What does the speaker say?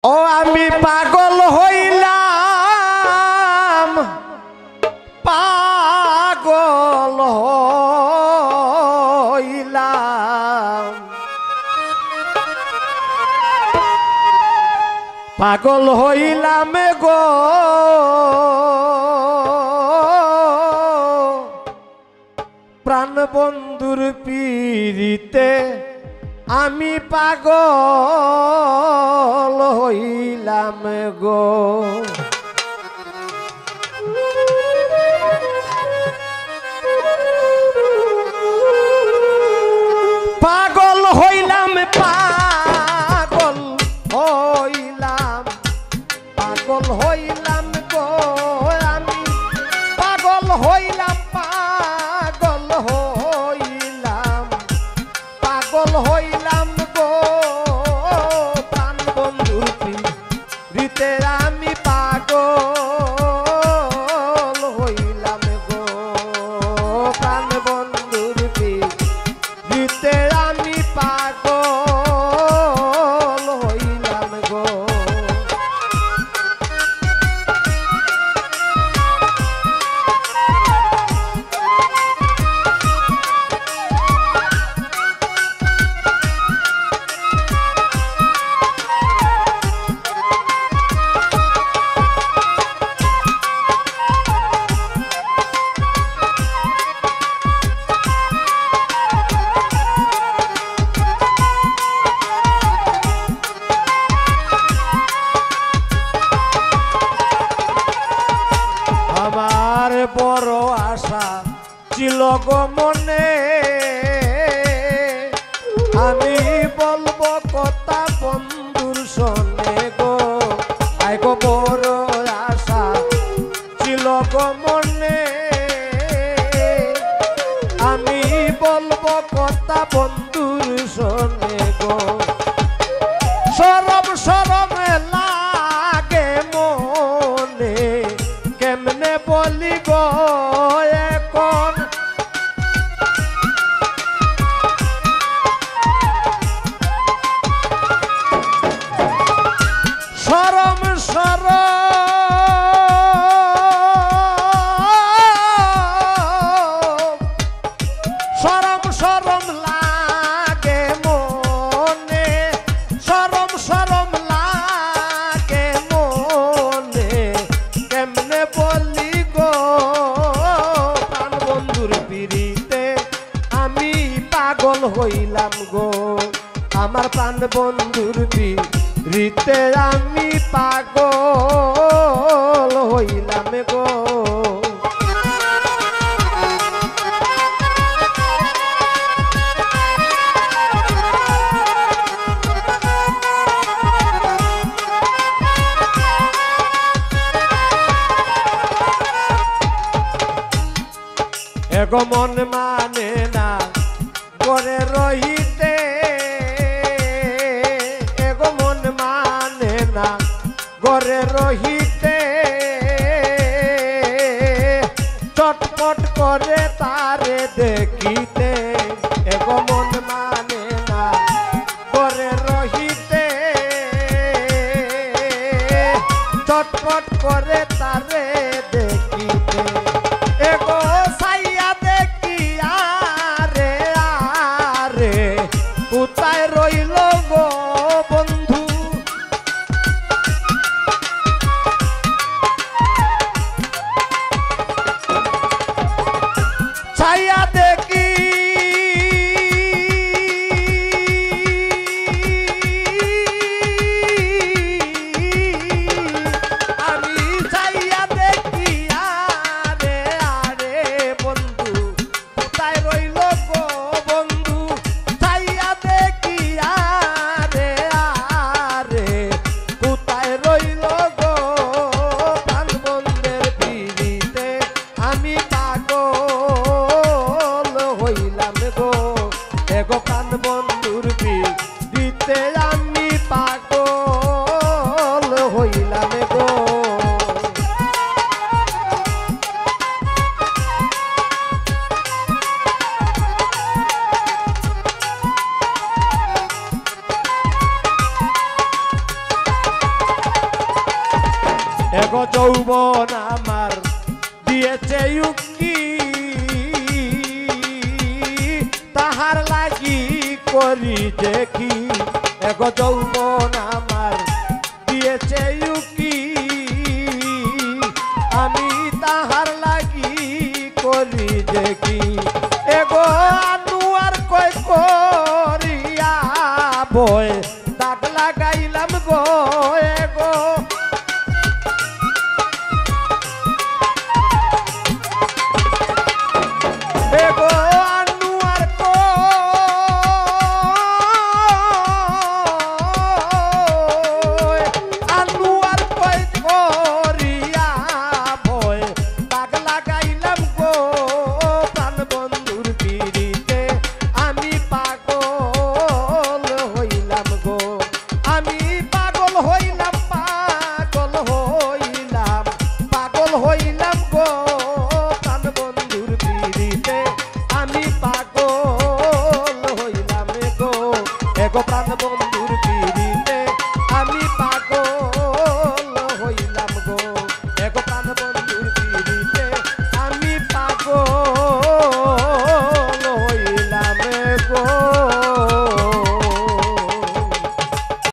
ও আমি পাগল হইলাম, পাগল হইলাম, পাগল হইলাম গো প্রাণ বন্ধুর পীড়িতে আমি পাগল হইলাম গো। পাগল হইলাম, পাগল হইলাম, পাগল হইলাম গো আমি পাগল হইলাম, পাগল হইলাম, পাগল হইলাম গো প্রাণ বন্ধুর পীড়িতে আমি পাগল হইলাম গো প্রাণ বন্ধুর পীড়িতে আমি পাগল হইলাম গো। আমার বড় আশা ছিল গো মনে, আমি বলবো কথা বন্ধুর শোনে গো, আই গো বড় আশা ছিল গো মনে, আমি বলবো কথা বন্ধুর শোনে গো। সরম সরম লাগে মনে কেমনে বলি গো এখন, সরম সরম সরম লাগে মনে, সরম সরম লাগে মনে কেমনে বলি গো প্রাণ বন্ধুর পীড়িতে আমি পাগল হইলাম গো, আমার প্রাণ বন্ধুর পীড়িতে আমি পাগল হইলাম গো। এগো মন মানে না করে রহিতে, এগো মন মানে না করে রহিতে, চটপট করে তারে দেখিতে, এগো মন মানে না করে রহিতে, চটপট করে তারে দেখিতে, এগো সাইয়া দেখি আরে আরে কোথায় রইল গো বন্ধু, ছাইয়া দেখি আমি ছাইয়া দেখি আর যৌবন আমার দিয়েছে উকি তাহার লাগি করি দেখি এগো যৌবন আমার